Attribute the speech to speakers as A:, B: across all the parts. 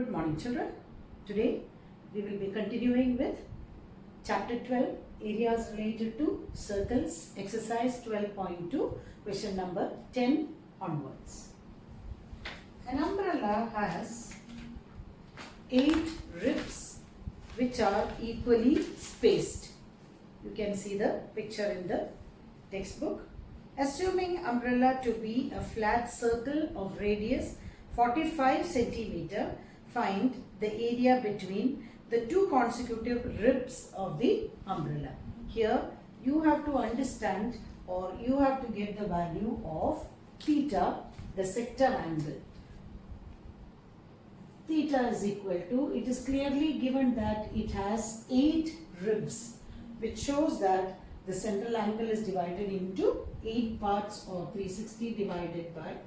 A: Good morning, children. Today we will be continuing with chapter 12, areas related to circles, exercise 12.2, question number 10 onwards. An umbrella has 8 ribs which are equally spaced. You can see the picture in the textbook. Assuming umbrella to be a flat circle of radius 45 centimeter, find the area between the two consecutive ribs of the umbrella. Here you have to understand, or you have to get the value of theta, the sector angle. Theta is equal to, it is clearly given that it has 8 ribs, which shows that the central angle is divided into 8 parts, or 360 divided by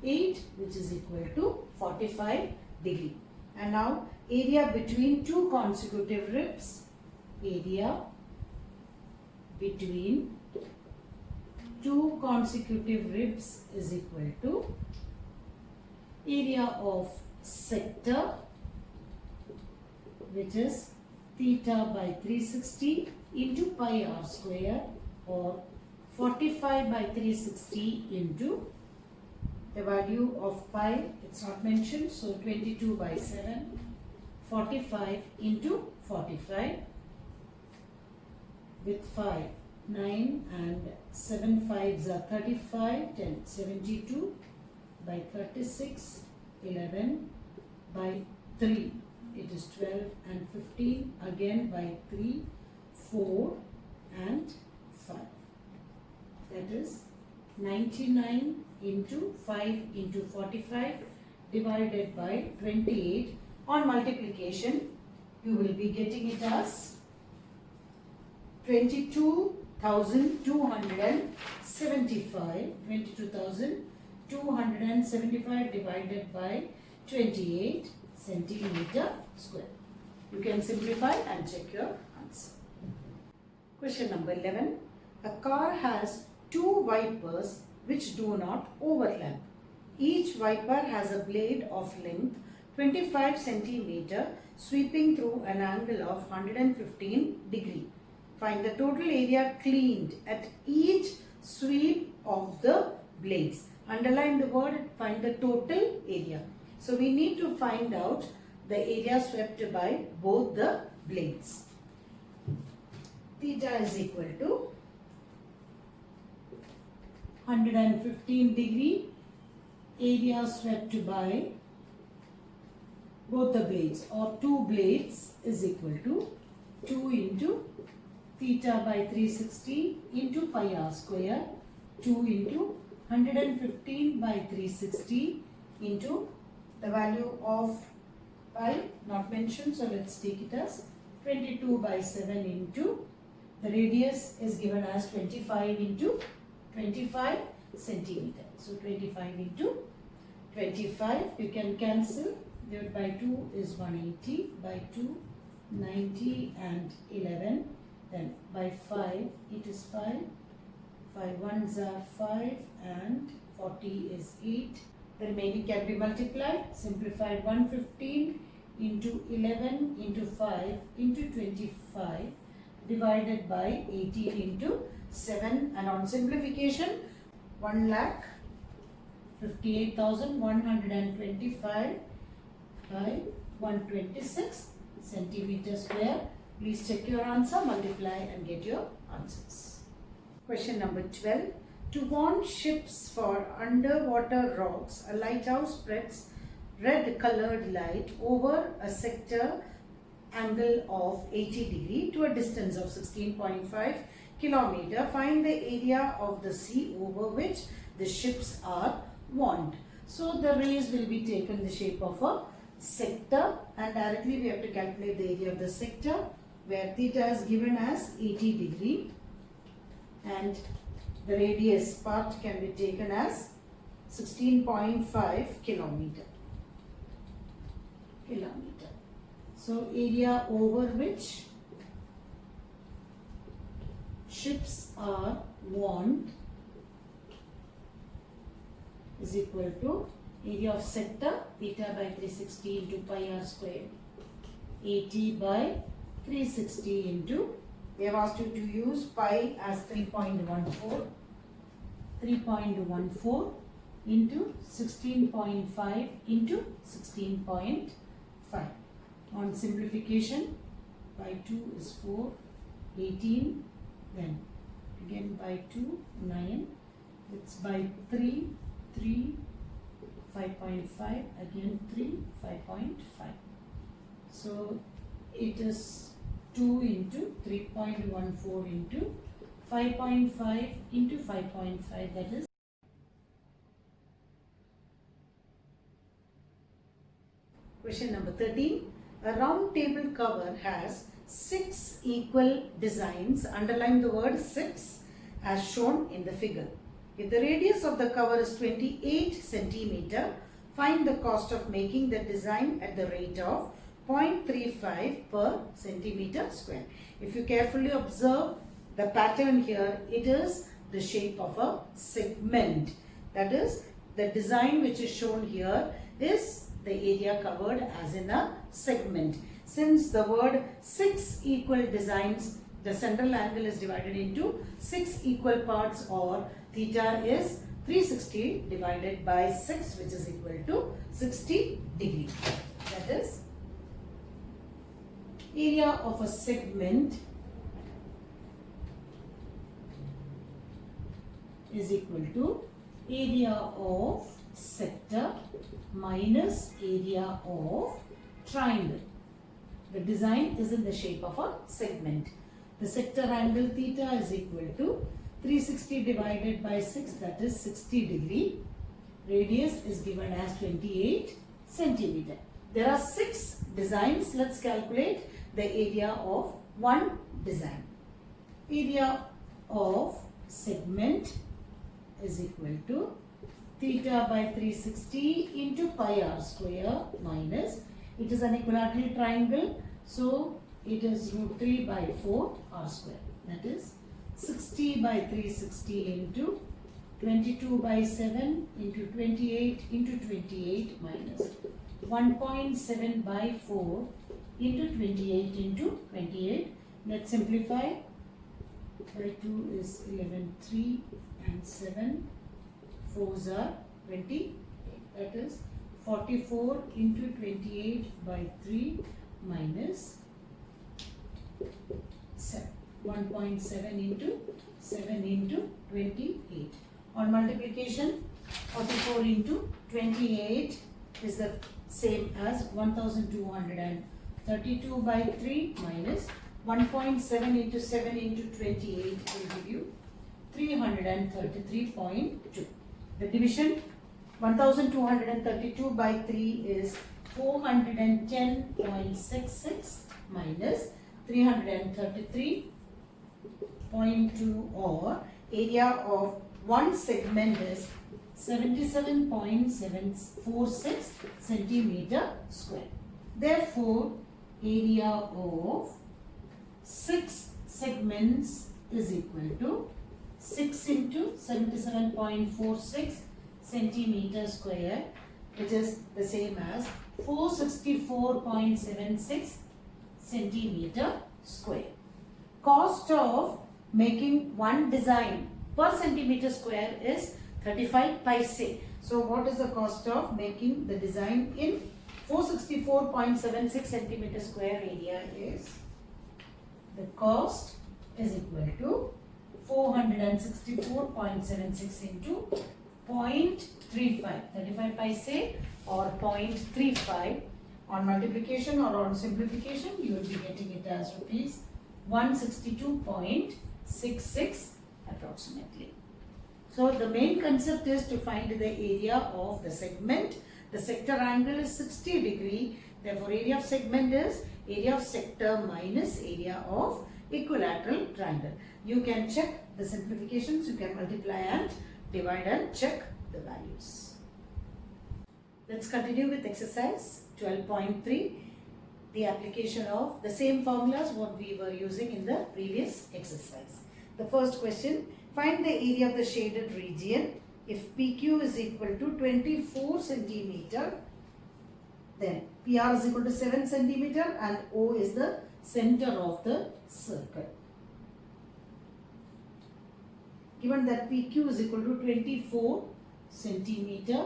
A: 8, which is equal to 45 degree. And now area between two consecutive ribs, area between two consecutive ribs is equal to area of sector, which is theta by 360 into pi r square, or 45 by 360 into the value of pi, it's not mentioned, so 22 by 7, 45 into 45 with 5, 9 and 7 5s are 35, 10, 72 by 36, 11 by 3, it is 12 and 15, again by 3, 4 and 5. That is 99 into 5 into 45 divided by 28. On multiplication, you will be getting it as 22,275 divided by 28 centimeter square. You can simplify and check your answer. Question number 11. A car has 2 wipers which do not overlap. Each wiper has a blade of length 25 centimeter sweeping through an angle of 115 degree. Find the total area cleaned at each sweep of the blades. Underline the word, find the total area. So we need to find out the area swept by both the blades. Theta is equal to 115 degree, area swept by both the blades, or 2 blades, is equal to 2 into theta by 360 into pi r square, 2 into 115 by 360 into the value of pi, not mentioned, so let's take it as 22 by 7 into the radius is given as 25 into 25 centimeter. So 25 into 25, you can cancel, divided by 2 is 180, by 2 90 and 11, then by 5 it is 5, 5 ones are 5 and 40 is 8. The remaining can be multiplied, simplified, 115 into 11 into 5 into 25 divided by 18 into 7, and on simplification 1,58,125 by 126 centimeter square. Please check your answer, multiply and get your answers. Question number 12. To warn ships for underwater rocks, a lighthouse spreads red colored light over a sector angle of 80 degree to a distance of 16.5 kilometer. Find the area of the sea over which the ships are warned. So the rays will be taken the shape of a sector, and directly we have to calculate the area of the sector, where theta is given as 80 degree and the radius part can be taken as 16.5 kilometer. So area over which ships are warned is equal to area of sector theta by 360 into pi r square. 80 by 360 into, we have asked you to use pi as 3.14 into 16.5 into 16.5. On simplification, by 2 is 4, 18, then again by 2, 9, it's by 3, 3, 5.5, again 3, 5.5. So it is 2 into 3.14 into 5.5 into 5.5, that is. Question number 13. A round table cover has 6 equal designs. Underline the word 6 as shown in the figure. If the radius of the cover is 28 centimeter, find the cost of making the design at the rate of 0.35 per centimeter square. If you carefully observe the pattern here, it is the shape of a segment. That is, the design which is shown here is the area covered as in a segment. Since the word 6 equal designs, the central angle is divided into 6 equal parts, or theta is 360 divided by 6, which is equal to 60 degrees. That is, area of a segment is equal to area of sector minus area of triangle. The design is in the shape of a segment. The sector angle theta is equal to 360 divided by 6, that is 60 degree. Radius is given as 28 centimeter. There are 6 designs. Let's calculate the area of one design. Area of segment is equal to theta by 360 into pi r square minus, it is an equilateral triangle, so it is root 3 by 4 r square. That is 60 by 360 into 22 by 7 into 28 into 28 minus 1.7 by 4 into 28 into 28. Let's simplify. By 2 is 11, 3 and 7. 4s are 28. That is 44 into 28 by 3 minus 7. 1.7 into 7 into 28. On multiplication, 44 into 28 is the same as 1232 by 3 minus 1.7 into 7 into 28 will give you 333.2. The division, 1232 by 3 is 410.66 minus 333.2, or area of one segment is 77.746 centimeter square. Therefore, area of 6 segments is equal to 6 into 77.46 centimeter square, which is the same as 464.76 centimeter square. Cost of making one design per centimeter square is 35 paise. So what is the cost of making the design in 464.76 centimeter square area is, the cost is equal to 464.76 into 0.35, 35 paise or 0.35. On multiplication or on simplification, you will be getting it as rupees 162.66 approximately. So the main concept is to find the area of the segment. The sector angle is 60 degree. Therefore, area of segment is area of sector minus area of equilateral triangle. You can check the simplifications. You can multiply and divide and check the values. Let's continue with exercise 12.3. The application of the same formulas what we were using in the previous exercise. The first question, find the area of the shaded region If PQ is equal to 24 centimeter, then PR is equal to 7 centimeter and O is the center of the circle. Given that PQ is equal to 24 centimeter,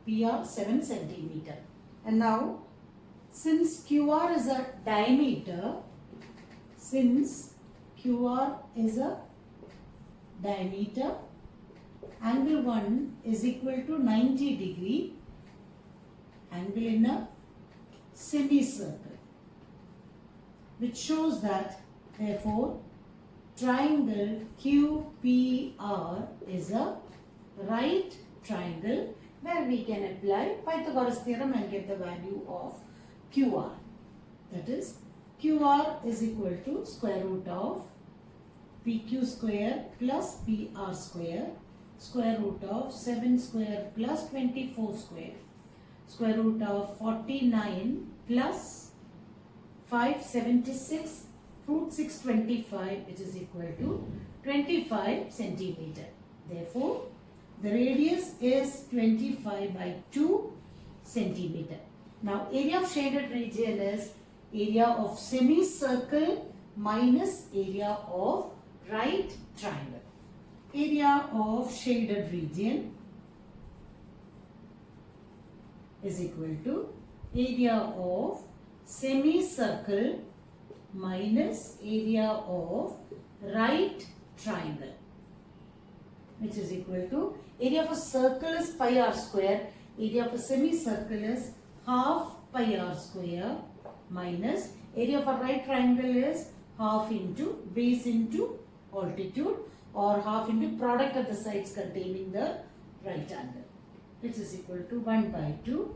A: PR 7 centimeter. And now, since QR is a diameter, angle 1 is equal to 90 degree, angle in a semicircle, which shows that therefore triangle QPR is a right triangle where we can apply Pythagoras theorem and get the value of QR. That is, QR is equal to square root of PQ square plus PR square root of 7 square plus 24 square root of 49 plus 576 root 625, which is equal to 25 centimeter. Therefore, the radius is 25 by 2 centimeter. Now, area of shaded region is area of semicircle minus area of right triangle. Area of shaded region is equal to area of semicircle minus area of right triangle, which is equal to area of a circle is pi r square, area of a semicircle is half pi r square minus area of a right triangle is half into base into altitude or half into product of the sides containing the right angle, which is equal to 1 by 2,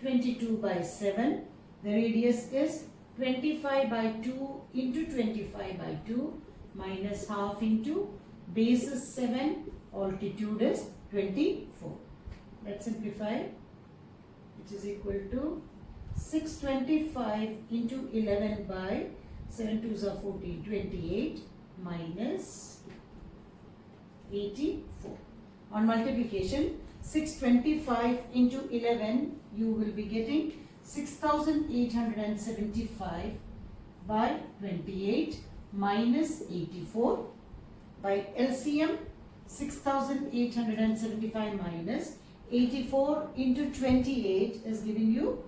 A: 22 by 7. The radius is 25 by 2 into 25 by 2 minus half into base is 7, altitude is 24. Let's simplify, which is equal to 625 into 11 by 7 2s are 14, 28 minus 84. On multiplication, 625 into 11, you will be getting 6875 by 28 minus 84. By LCM, 6875 minus 84 into 28 is giving you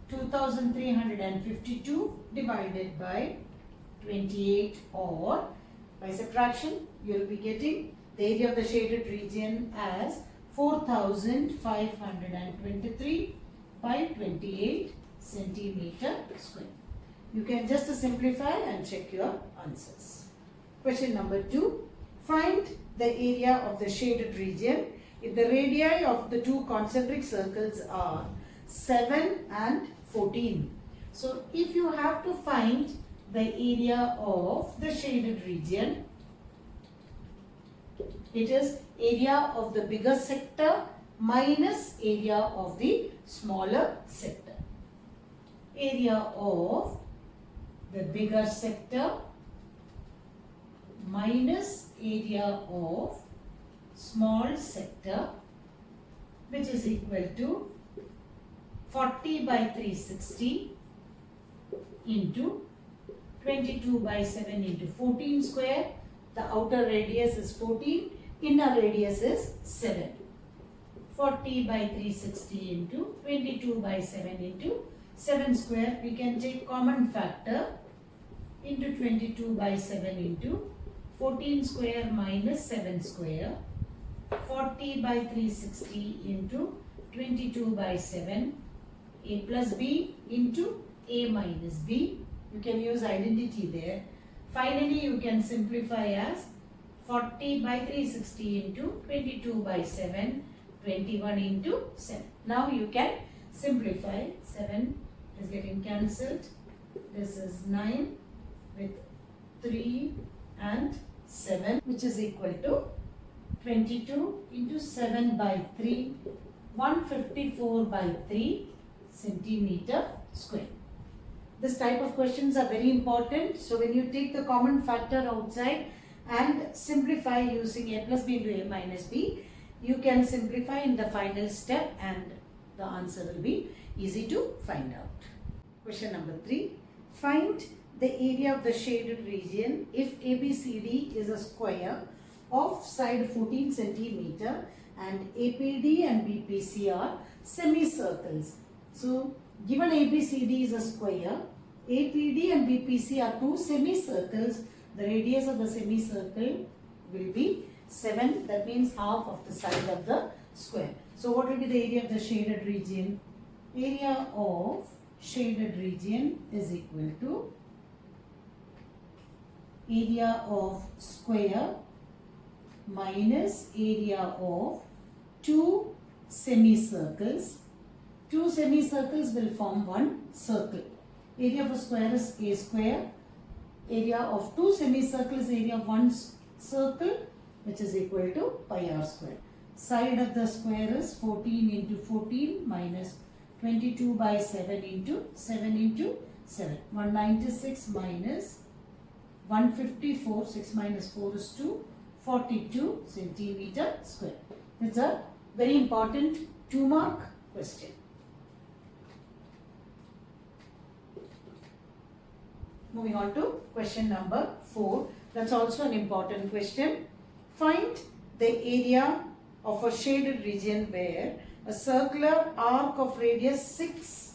A: 2352 divided by 28, or by subtraction you will be getting the area of the shaded region as 4523 by 28 centimeter square. You can just simplify and check your answers. Question number 2. Find the area of the shaded region if the radii of the two concentric circles are 7 and 14. So, if you have to find the area of the shaded region, it is area of the bigger sector minus area of the smaller sector. Area of the bigger sector minus area of small sector, which is equal to 40 by 360 into 22 by 7 into 14 square. The outer radius is 14, inner radius is 7. 40 by 360 into 22 by 7 into 7 square. We can take common factor into 22 by 7 into 14 square minus 7 square. 40 by 360 into 22 by 7. A plus B into A minus B. You can use identity there. Finally, you can simplify as 40 by 360 into 22 by 7, 21 into 7. Now you can simplify. 7 is getting cancelled. This is 9 with 3 and 7, which is equal to 22 into 7 by 3, 154 by 3 centimeter square. This type of questions are very important. So when you take the common factor outside and simplify using A plus B into A minus B, you can simplify in the final step and the answer will be easy to find out. Question number 3. Find the area of the shaded region if ABCD is a square of side 14 centimeter and APD and BPC are semicircles. So, given ABCD is a square, APD and BPC are two semicircles. The radius of the semicircle will be 7. That means half of the side of the square. So, what will be the area of the shaded region? Area of shaded region is equal to area of square minus area of two semicircles. Two semicircles will form one circle. Area of a square is a square. Area of two semicircles is area of one circle, which is equal to pi r square. Side of the square is 14 into 14 minus 22 by 7 into 7 into 7. 196 minus 154, 6 minus 4 is 2, 42 centimeter square. It's a very important 2-mark question. Moving on to question number 4. That's also an important question. Find the area of a shaded region where a circular arc of radius 6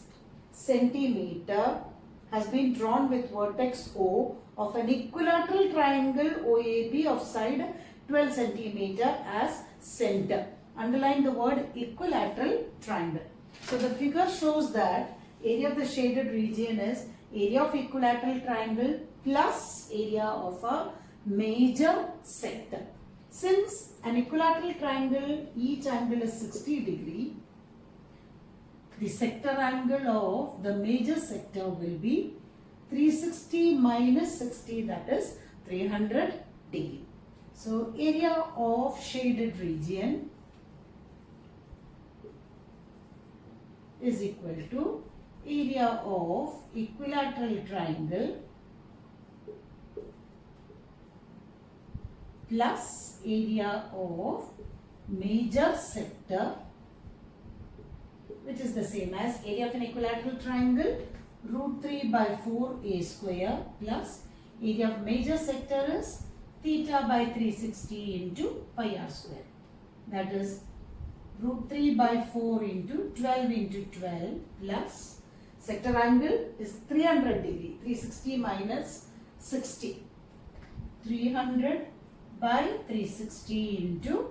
A: centimeter has been drawn with vertex O of an equilateral triangle OAB of side 12 centimeter as center. Underline the word equilateral triangle. So the figure shows that area of the shaded region is area of equilateral triangle plus area of a major sector. Since an equilateral triangle, each angle is 60 degree, the sector angle of the major sector will be 360 minus 60, that is 300 degree. So area of shaded region is equal to area of equilateral triangle plus area of major sector, which is the same as area of an equilateral triangle root 3 by 4 a square plus area of major sector is theta by 360 into pi r square. That is root 3 by 4 into 12 into 12 plus sector angle is 300 degree. 360 minus 60. 300 by 360 into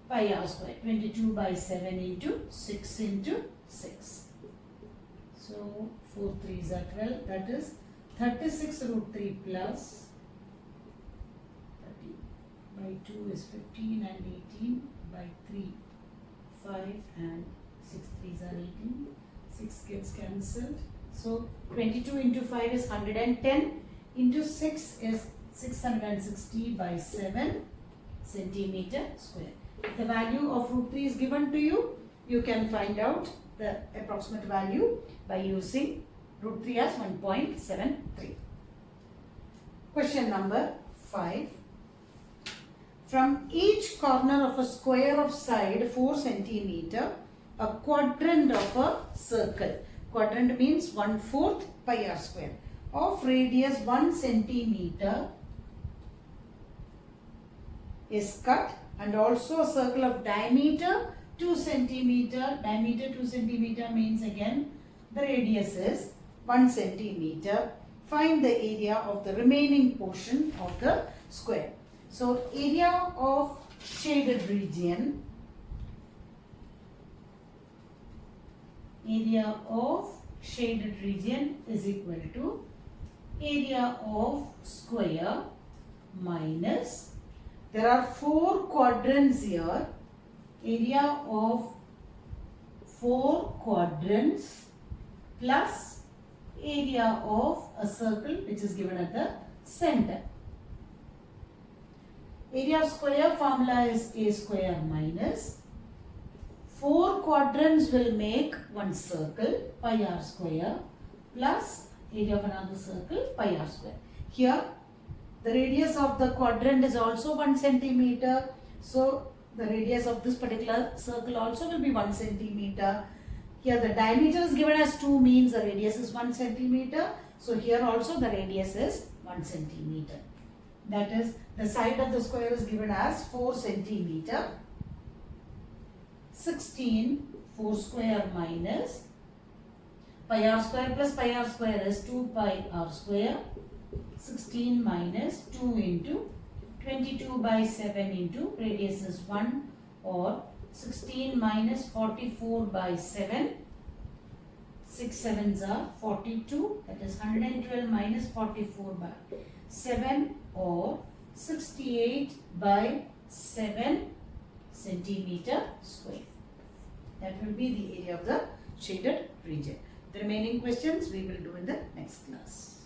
A: pi r square. 22 by 7 into 6 into 6. So 4 3s are 12. That is 36 root 3 plus 30 by 2 is 15 and 18 by 3 5 and 6 3s are 18. 6 gets cancelled. So 22 into 5 is 110 into 6 is 660 by 7 centimeter square. If the value of root 3 is given to you, you can find out the approximate value by using root 3 as 1.73. Question number 5. From each corner of a square of side 4 centimeter, a quadrant of a circle. Quadrant means 1/4 pi r square of radius 1 centimeter is cut, and also a circle of diameter 2 centimeter. Diameter 2 centimeter means again the radius is 1 centimeter. Find the area of the remaining portion of the square. So area of shaded region, area of shaded region is equal to area of square minus, there are 4 quadrants here, area of 4 quadrants plus area of a circle which is given at the center. Area of square formula is a square minus 4 quadrants will make one circle pi r square plus area of another circle pi r square. Here the radius of the quadrant is also 1 centimeter. So The radius of this particular circle also will be 1 centimeter. Here the diameter is given as 2, means the radius is 1 centimeter. So here also the radius is 1 centimeter. That is, the side of the square is given as 4 centimeter. 16 4 square minus pi r square plus pi r square is 2 pi r square. 16 minus 2 into 22 by 7 into radius is 1, or 16 minus 44 by 7. 6 sevens are 42, that is 112 minus 44 by 7, or 68 by 7 centimeter square. That will be the area of the shaded region. The remaining questions we will do in the next class.